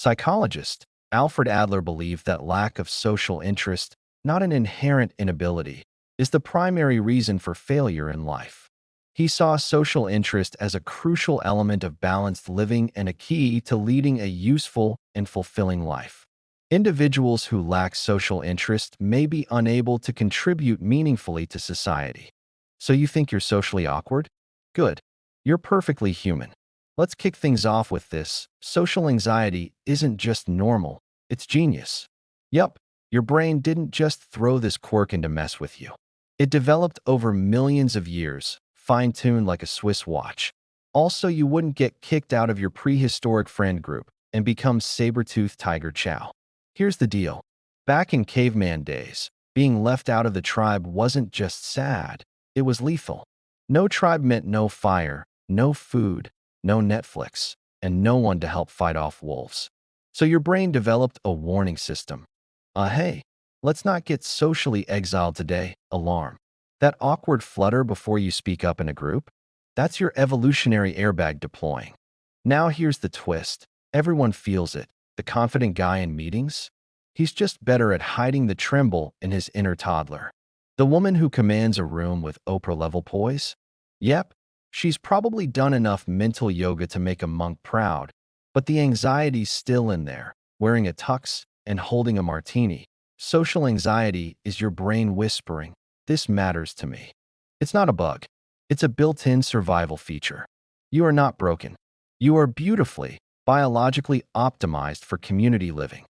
Psychologist Alfred Adler believed that lack of social interest, not an inherent inability, is the primary reason for failure in life. He saw social interest as a crucial element of balanced living and a key to leading a useful and fulfilling life. Individuals who lack social interest may be unable to contribute meaningfully to society. So you think you're socially awkward? Good. You're perfectly human. Let's kick things off with this. Social anxiety isn't just normal, it's genius. Yup, your brain didn't just throw this quirk into mess with you. It developed over millions of years, fine-tuned like a Swiss watch. Also, you wouldn't get kicked out of your prehistoric friend group and become saber-toothed tiger chow. Here's the deal. Back in caveman days, being left out of the tribe wasn't just sad, it was lethal. No tribe meant no fire, no food, no Netflix, and no one to help fight off wolves. So your brain developed a warning system. Hey, let's not get socially exiled today, alarm. That awkward flutter before you speak up in a group? That's your evolutionary airbag deploying. Now here's the twist. Everyone feels it. The confident guy in meetings? He's just better at hiding the tremble in his inner toddler. The woman who commands a room with Oprah-level poise? Yep, she's probably done enough mental yoga to make a monk proud, but the anxiety's still in there, wearing a tux and holding a martini. Social anxiety is your brain whispering, "This matters to me." It's not a bug. It's a built-in survival feature. You are not broken. You are beautifully, biologically optimized for community living.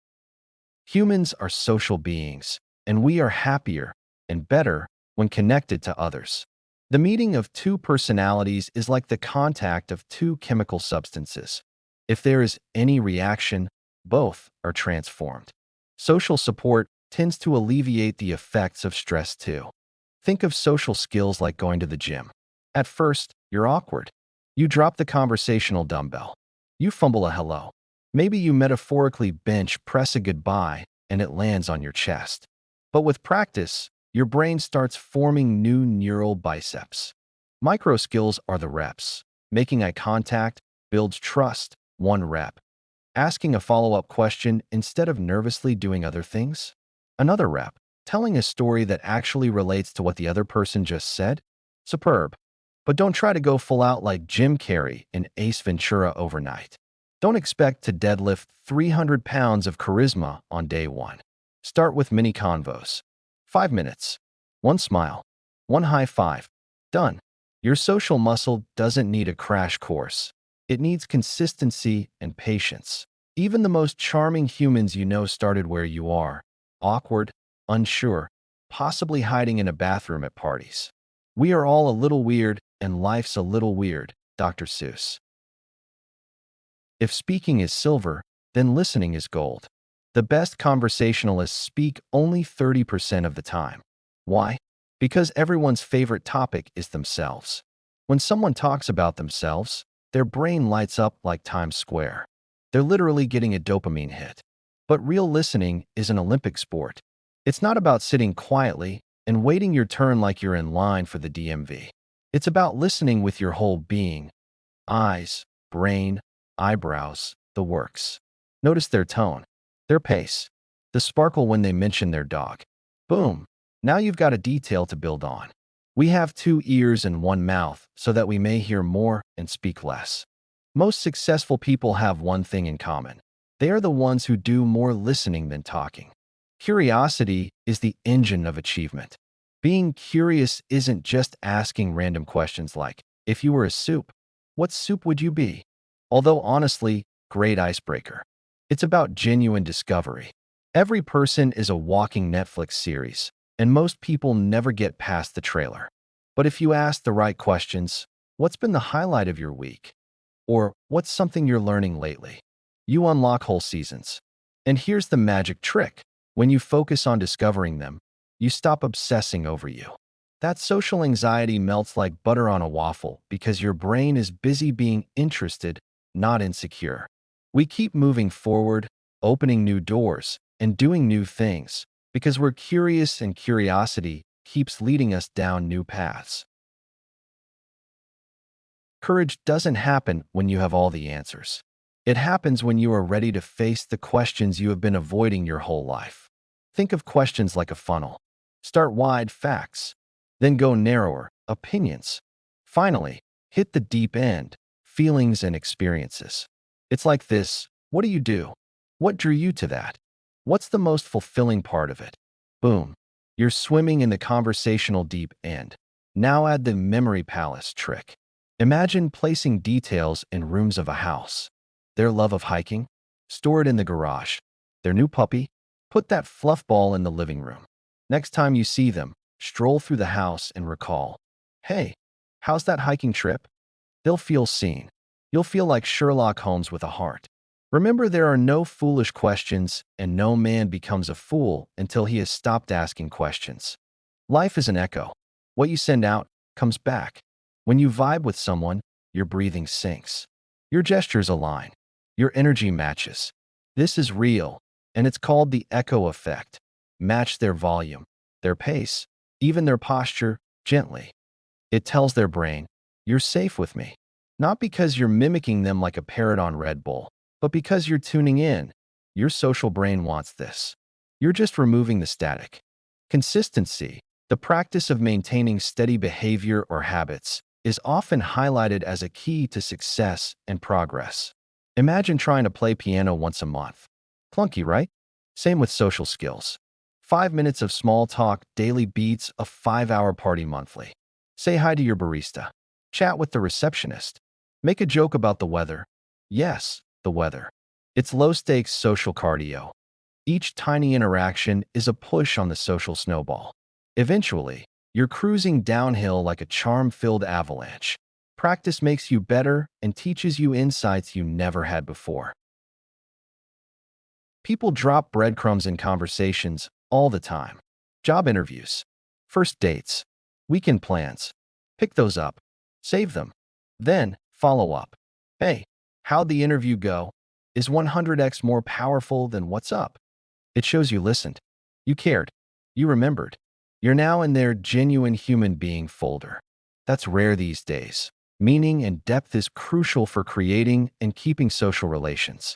Humans are social beings, and we are happier and better when connected to others. The meeting of two personalities is like the contact of two chemical substances. If there is any reaction, both are transformed. Social support tends to alleviate the effects of stress too. Think of social skills like going to the gym. At first, you're awkward. You drop the conversational dumbbell. You fumble a hello. Maybe you metaphorically bench press a goodbye and it lands on your chest. But with practice, your brain starts forming new neural biceps. Micro skills are the reps. Making eye contact builds trust, 1 rep. Asking a follow-up question instead of nervously doing other things, another rep. Telling a story that actually relates to what the other person just said, superb. But don't try to go full out like Jim Carrey in Ace Ventura overnight. Don't expect to deadlift 300 pounds of charisma on day one. Start with mini convos. 5 minutes. 1 smile. 1 high five. Done. Your social muscle doesn't need a crash course. It needs consistency and patience. Even the most charming humans you know started where you are. Awkward, unsure, possibly hiding in a bathroom at parties. We are all a little weird, and life's a little weird, Dr. Seuss. If speaking is silver, then listening is gold. The best conversationalists speak only 30% of the time. Why? Because everyone's favorite topic is themselves. When someone talks about themselves, their brain lights up like Times Square. They're literally getting a dopamine hit. But real listening is an Olympic sport. It's not about sitting quietly and waiting your turn like you're in line for the DMV. It's about listening with your whole being. Eyes, brain, eyebrows, the works. Notice their tone, their pace, the sparkle when they mention their dog. Boom! Now you've got a detail to build on. We have 2 ears and 1 mouth so that we may hear more and speak less. Most successful people have one thing in common. They are the ones who do more listening than talking. Curiosity is the engine of achievement. Being curious isn't just asking random questions like, if you were a soup, what soup would you be? Although honestly, great icebreaker. It's about genuine discovery. Every person is a walking Netflix series, and most people never get past the trailer. But if you ask the right questions, what's been the highlight of your week? Or what's something you're learning lately? You unlock whole seasons. And here's the magic trick. When you focus on discovering them, you stop obsessing over you. That social anxiety melts like butter on a waffle because your brain is busy being interested, not insecure. We keep moving forward, opening new doors, and doing new things because we're curious, and curiosity keeps leading us down new paths. Courage doesn't happen when you have all the answers. It happens when you are ready to face the questions you have been avoiding your whole life. Think of questions like a funnel. Start wide, facts, then go narrower, opinions. Finally, hit the deep end, feelings and experiences. It's like this: what do you do? What drew you to that? What's the most fulfilling part of it? Boom. You're swimming in the conversational deep end. Now add the memory palace trick. Imagine placing details in rooms of a house. Their love of hiking? Store it in the garage. Their new puppy? Put that fluff ball in the living room. Next time you see them, stroll through the house and recall, hey, how's that hiking trip? They'll feel seen. You'll feel like Sherlock Holmes with a heart. Remember, there are no foolish questions, and no man becomes a fool until he has stopped asking questions. Life is an echo. What you send out comes back. When you vibe with someone, your breathing syncs. Your gestures align. Your energy matches. This is real, and it's called the echo effect. Match their volume, their pace, even their posture, gently. It tells their brain, you're safe with me. Not because you're mimicking them like a parrot on Red Bull, but because you're tuning in. Your social brain wants this. You're just removing the static. Consistency, the practice of maintaining steady behavior or habits, is often highlighted as a key to success and progress. Imagine trying to play piano once a month. Clunky, right? Same with social skills. 5 minutes of small talk daily beats a 5-hour party monthly. Say hi to your barista. Chat with the receptionist. Make a joke about the weather. Yes, the weather. It's low-stakes social cardio. Each tiny interaction is a push on the social snowball. Eventually, you're cruising downhill like a charm-filled avalanche. Practice makes you better and teaches you insights you never had before. People drop breadcrumbs in conversations all the time. Job interviews, first dates, weekend plans. Pick those up. Save them. Then follow up. Hey, how'd the interview go? Is 100x more powerful than what's up? It shows you listened. You cared. You remembered. You're now in their genuine human being folder. That's rare these days. Meaning and depth is crucial for creating and keeping social relations.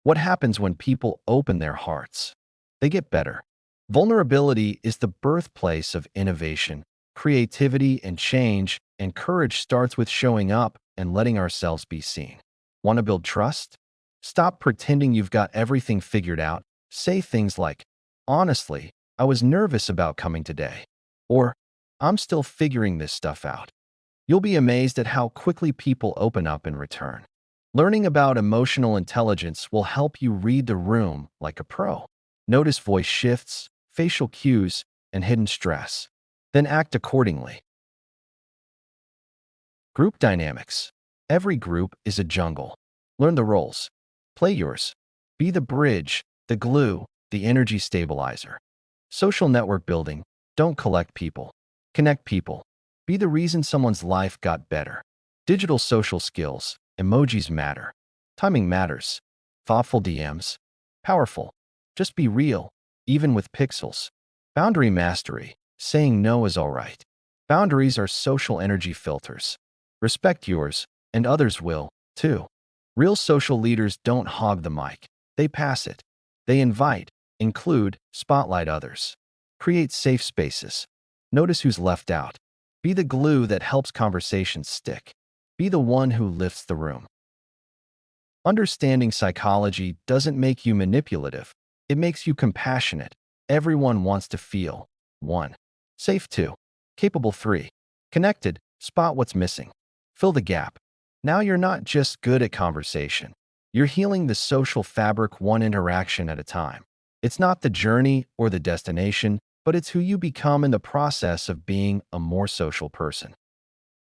What happens when people open their hearts? They get better. Vulnerability is the birthplace of innovation, creativity, and change, and courage starts with showing up and letting ourselves be seen. Want to build trust? Stop pretending you've got everything figured out. Say things like, honestly, I was nervous about coming today. Or, I'm still figuring this stuff out. You'll be amazed at how quickly people open up in return. Learning about emotional intelligence will help you read the room like a pro. Notice voice shifts, facial cues, and hidden stress. Then act accordingly. Group dynamics. Every group is a jungle. Learn the roles. Play yours. Be the bridge, the glue, the energy stabilizer. Social network building. Don't collect people. Connect people. Be the reason someone's life got better. Digital social skills. Emojis matter. Timing matters. Thoughtful DMs. Powerful. Just be real, even with pixels. Boundary mastery. Saying no is all right. Boundaries are social energy filters. Respect yours, and others will, too. Real social leaders don't hog the mic. They pass it. They invite, include, spotlight others. Create safe spaces. Notice who's left out. Be the glue that helps conversations stick. Be the one who lifts the room. Understanding psychology doesn't make you manipulative. It makes you compassionate. Everyone wants to feel 1. Safe 2. Capable 3. Connected. Spot what's missing. Fill the gap. Now you're not just good at conversation. You're healing the social fabric one interaction at a time. It's not the journey or the destination, but it's who you become in the process of being a more social person.